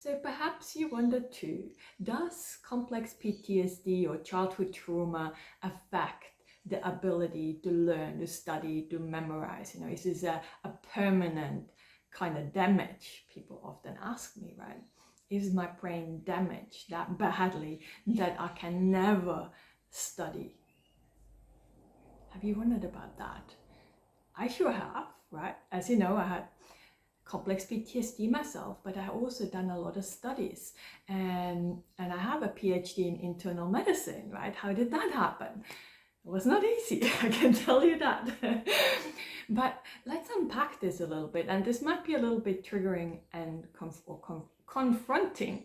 So perhaps you wonder too, does complex PTSD or childhood trauma affect the ability to learn, to study, to memorize? Is this a permanent kind of damage? People often ask me, right? Is my brain damaged that badly that I can never study? Have you wondered about that? I sure have, right? As you know, I had complex PTSD myself, but I also done a lot of studies, and I have a PhD in internal medicine, right? How did that happen? It was not easy, I can tell you that. But let's unpack this a little bit, and this might be a little bit triggering and confronting.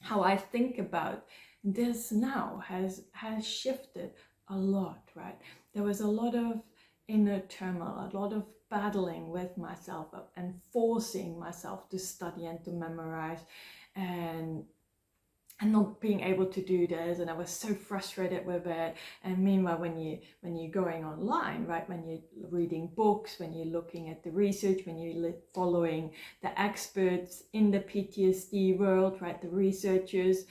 How I think about this now has shifted a lot, right? There was a lot of inner turmoil, a lot of battling with myself and forcing myself to study and to memorize, and not being able to do this, and I was so frustrated with it. And meanwhile, when you're going online, right, when you're reading books, when you're looking at the research, when you're following the experts in the PTSD world, right, the researchers,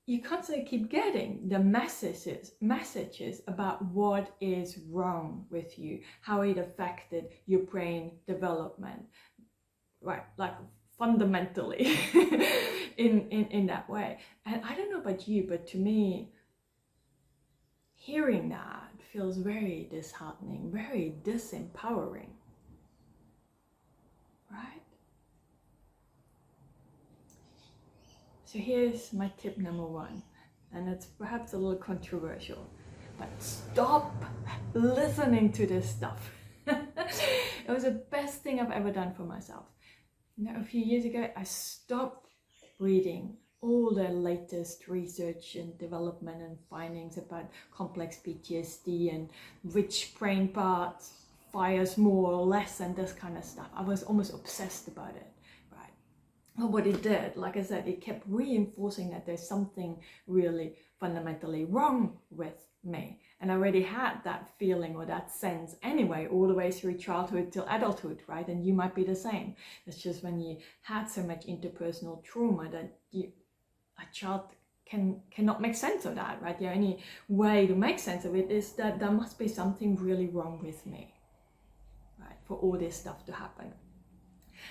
you constantly keep getting the messages about what is wrong with you, how it affected your brain development, right? Like fundamentally in that way. And I don't know about you, but to me, hearing that feels very disheartening, very disempowering, right? So here's my tip number one, and it's perhaps a little controversial, but stop listening to this stuff. It was the best thing I've ever done for myself. A few years ago, I stopped reading all the latest research and development and findings about complex PTSD and which brain parts fires more or less and this kind of stuff. I was almost obsessed about it. But what it did, like I said, it kept reinforcing that there's something really fundamentally wrong with me. And I already had that feeling or that sense anyway, all the way through childhood till adulthood, right? And you might be the same. It's just when you had so much interpersonal trauma that a child cannot make sense of that, right? The only way to make sense of it is that there must be something really wrong with me, right? For all this stuff to happen.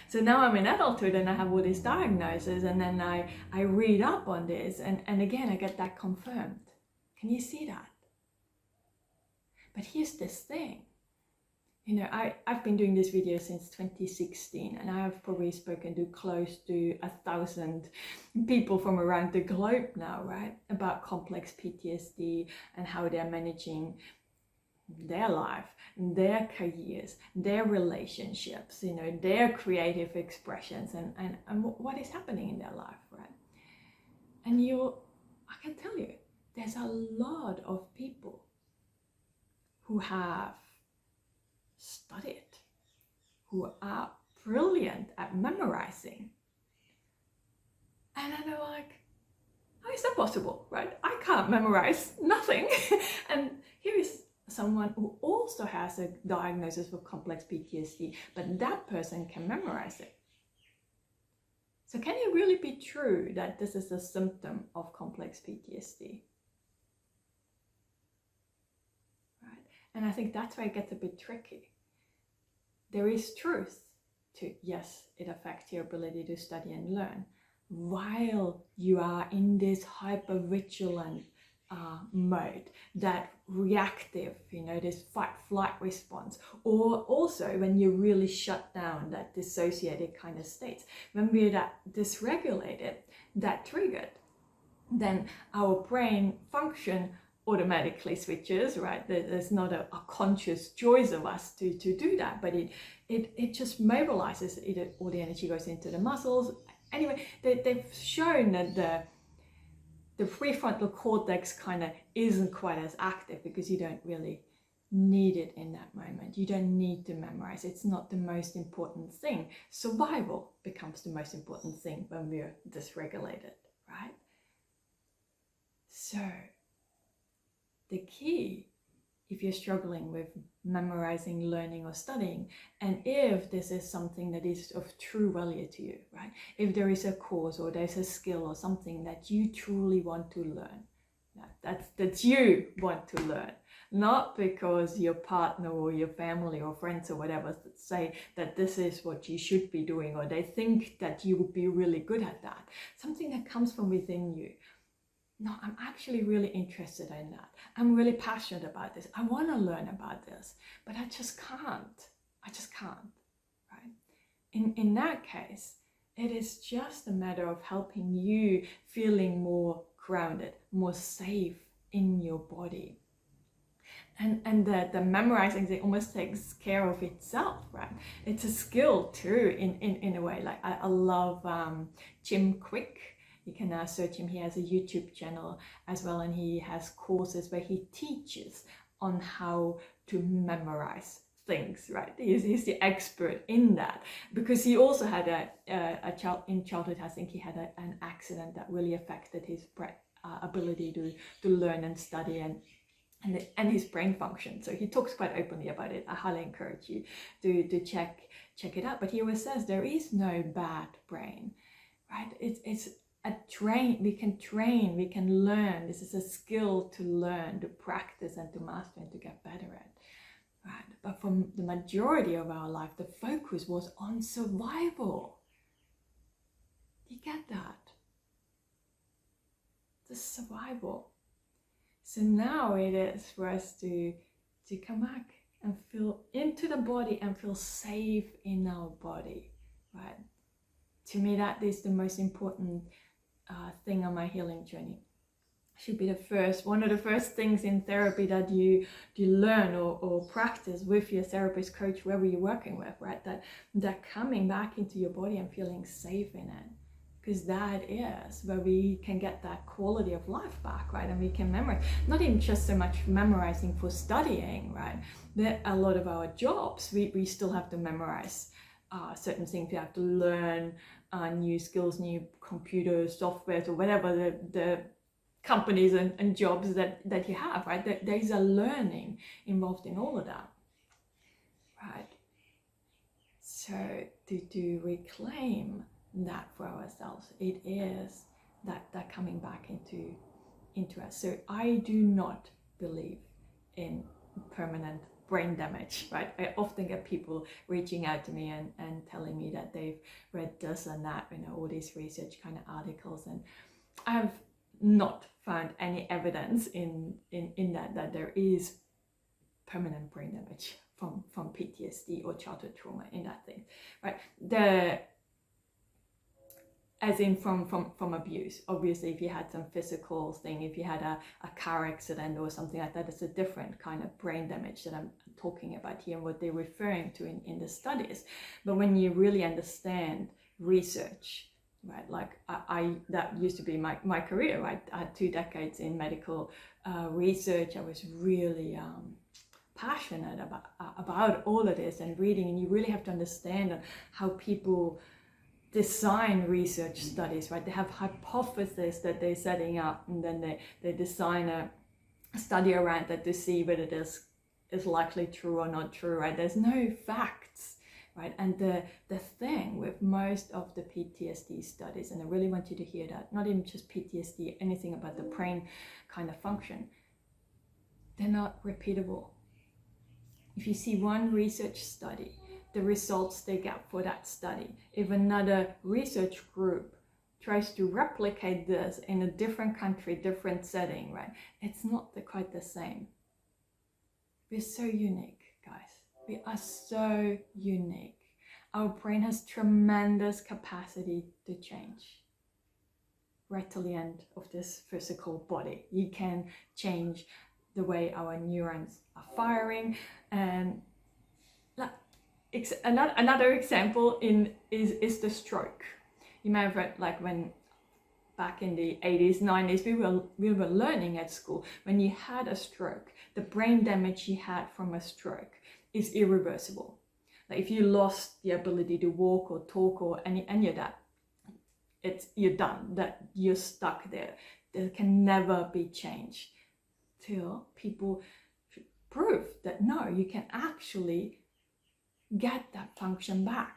So now I'm in adulthood and I have all these diagnoses, and then I read up on this, and again I get that confirmed. Can you see that? But here's this thing. I've been doing this video since 2016, and I have probably spoken to close to 1,000 people from around the globe now, right? About complex PTSD and how they're managing their life, their careers, their relationships, their creative expressions, and what is happening in their life, right? And I can tell you, there's a lot of people who have studied, who are brilliant at memorizing, and they're like, how is that possible, right? I can't memorize nothing. And here is someone who also has a diagnosis for complex PTSD, but that person can memorize it. So can it really be true that this is a symptom of complex PTSD? Right? And I think that's where it gets a bit tricky. There is truth to, yes, it affects your ability to study and learn, while you are in this hyper-vigilant mode, that reactive, this fight-flight response, or also when you're really shut down, that dissociated kind of states. When we're that dysregulated, that triggered, then our brain function automatically switches, right? There's not a conscious choice of us to do that, but it just mobilizes it, all the energy goes into the muscles. Anyway, they've shown that the prefrontal cortex kind of isn't quite as active because you don't really need it in that moment. You don't need to memorize. It's not the most important thing. Survival becomes the most important thing when we're dysregulated, right? So the key, if you're struggling with memorizing, learning, or studying, and if this is something that is of true value to you, right? If there is a course or there's a skill or something that you truly want to learn, that you want to learn, not because your partner or your family or friends or whatever say that this is what you should be doing, or they think that you would be really good at that. Something that comes from within you. No, I'm actually really interested in that. I'm really passionate about this. I want to learn about this, but I just can't. I just can't, right? In that case, it is just a matter of helping you feeling more grounded, more safe in your body. And the memorizing thing almost takes care of itself, right? It's a skill too, in a way. Like I love Jim Quick. You can search him. He has a YouTube channel as well, and he has courses where he teaches on how to memorize things, right? He's the expert in that, because he also had a child in childhood. I think he had an accident that really affected his ability to learn and study and his brain function. So he talks quite openly about it. I highly encourage you to check it out. But he always says there is no bad brain, right? It's we can train, we can learn. This is a skill to learn, to practice, and to master, and to get better at, right? But for the majority of our life, the focus was on survival. You get that? The survival. So now it is for us to come back and feel into the body and feel safe in our body, right? To me, that is the most important thing on my healing journey. Should be one of the first things in therapy that you learn or practice with your therapist, coach, whoever you're working with, right? That coming back into your body and feeling safe in it, because that is where we can get that quality of life back, right? And we can memorize, not even just so much memorizing for studying, right? A lot of our jobs, we still have to memorize certain things. We have to learn new skills, new computer software, or whatever the companies and jobs that you have, right? There's a learning involved in all of that, right? So to reclaim that for ourselves, it is that coming back into us. So I do not believe in permanent brain damage, right? I often get people reaching out to me and telling me that they've read this and that, all these research kind of articles, and I've not found any evidence in that there is permanent brain damage from PTSD or childhood trauma in that thing, right? As in from abuse. Obviously, if you had some physical thing, if you had a car accident or something like that, it's a different kind of brain damage that I'm talking about here and what they're referring to in the studies. But when you really understand research, right, like I that used to be my career, right? I had 2 decades in medical research. I was really passionate about all of this and reading, and you really have to understand how people design research studies, right? They have hypotheses that they're setting up, and then they design a study around that to see whether this is likely true or not true, right? There's no facts, right? And the thing with most of the PTSD studies, and I really want you to hear that, not even just PTSD, anything about the brain kind of function, they're not repeatable. If you see one research study, the results they get for that study, if another research group tries to replicate this in a different country, different setting, right, it's not quite the same. We're so unique, guys. We are so unique. Our brain has tremendous capacity to change. Right till the end of this physical body, you can change the way our neurons are firing. And another example is the stroke. You may have read, like, when back in the 80s, 90s, we were learning at school, when you had a stroke, the brain damage you had from a stroke is irreversible. Like, if you lost the ability to walk or talk or any of that, you're done. That you're stuck there. That can never be changed till people proof that no, you can actually get that function back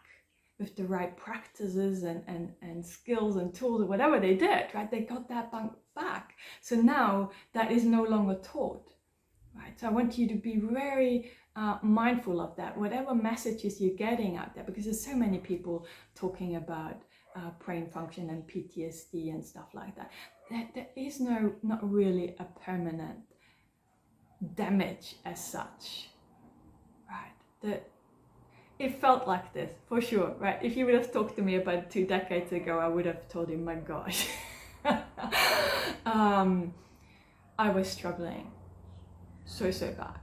with the right practices and skills and tools or whatever they did, right? They got that back. So now that is no longer taught, right? So I want you to be very mindful of that, whatever messages you're getting out there, because there's so many people talking about brain function and PTSD and stuff like that. There is not really a permanent damage as such, right? It felt like this, for sure, right? If you would have talked to me about 2 decades ago, I would have told you, my gosh. I was struggling so bad.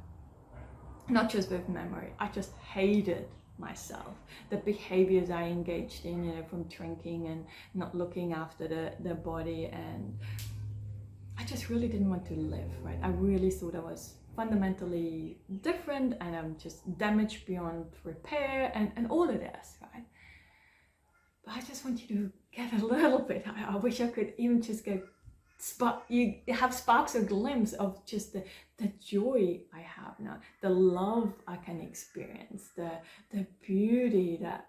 Not just with memory, I just hated myself. The behaviors I engaged in, from drinking and not looking after the body, and I just really didn't want to live, right? I really thought I was fundamentally different and I'm just damaged beyond repair and all of this, right? But I just want you to get a little bit. I wish I could even just go you have sparks or glimpse of just the joy I have now, the love I can experience, the beauty that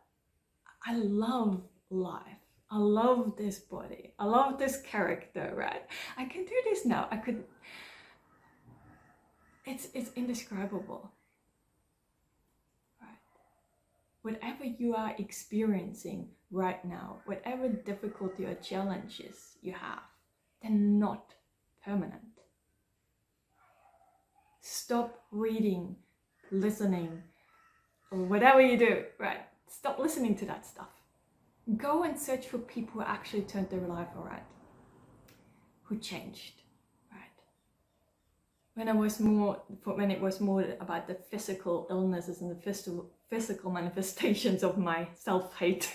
I love life. I love this body. I love this character, right? I can do this now. It's indescribable, right? Whatever you are experiencing right now, whatever difficulty or challenges you have, they're not permanent. Stop reading, listening, or whatever you do, right? Stop listening to that stuff. Go and search for people who actually turned their life around, who changed, right? When it was more about the physical illnesses and the physical manifestations of my self-hate,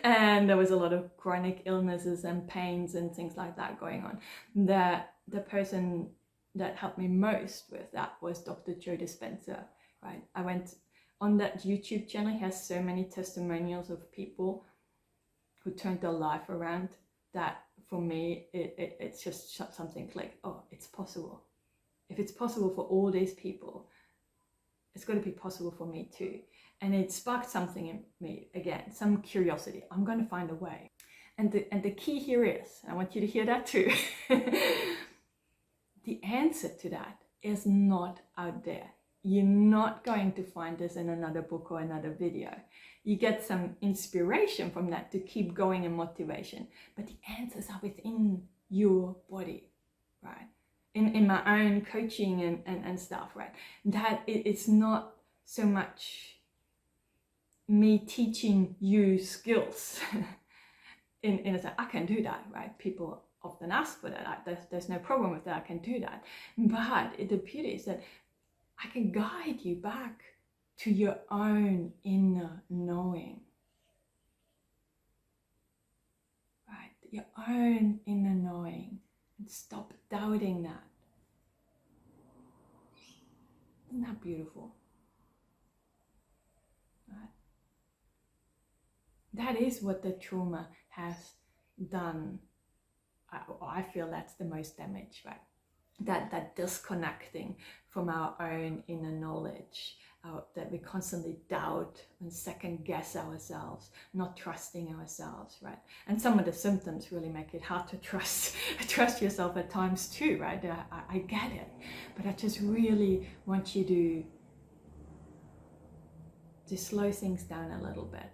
and there was a lot of chronic illnesses and pains and things like that going on, the person that helped me most with that was Dr. Jo Despenser, right? I went on that YouTube channel. He has so many testimonials of people who turned their life around that for me, it's just something like, oh, it's possible. If it's possible for all these people, it's got to be possible for me too. And it sparked something in me again, some curiosity. I'm going to find a way. And the key here is, I want you to hear that too, the answer to that is not out there. You're not going to find this in another book or another video. You get some inspiration from that to keep going and motivation, but the answers are within your body, right? In my own coaching and stuff, right? That it's not so much me teaching you skills in a sense. I can do that, right? People often ask for that. There's no problem with that. I can do that. But the beauty is that I can guide you back to your own inner knowing, right? Your own inner knowing, and stop doubting that. Isn't that beautiful? Right? That is what the trauma has done. I feel that's the most damage, right? That disconnecting from our own inner knowledge, that we constantly doubt and second guess ourselves, not trusting ourselves, right? And some of the symptoms really make it hard to trust yourself at times too, right? I get it, but I just really want you to slow things down a little bit.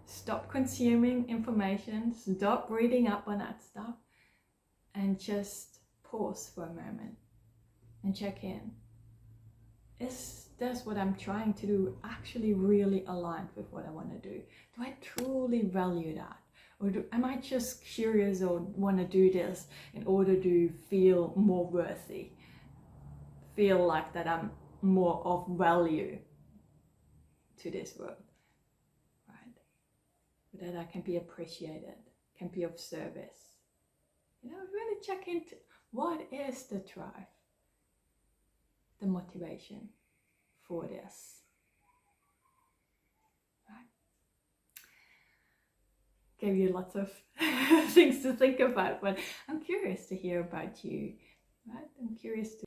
Stop consuming information, stop reading up on that stuff, and just pause for a moment and check in. Is this what I'm trying to do actually really aligned with what I want to do? Do I truly value that? Or am I just curious or want to do this in order to feel more worthy? Feel like that I'm more of value to this world, right? That I can be appreciated, can be of service. Really check into what is the drive, the motivation for this, right? Gave you lots of things to think about, but I'm curious to hear about you, right? I'm curious to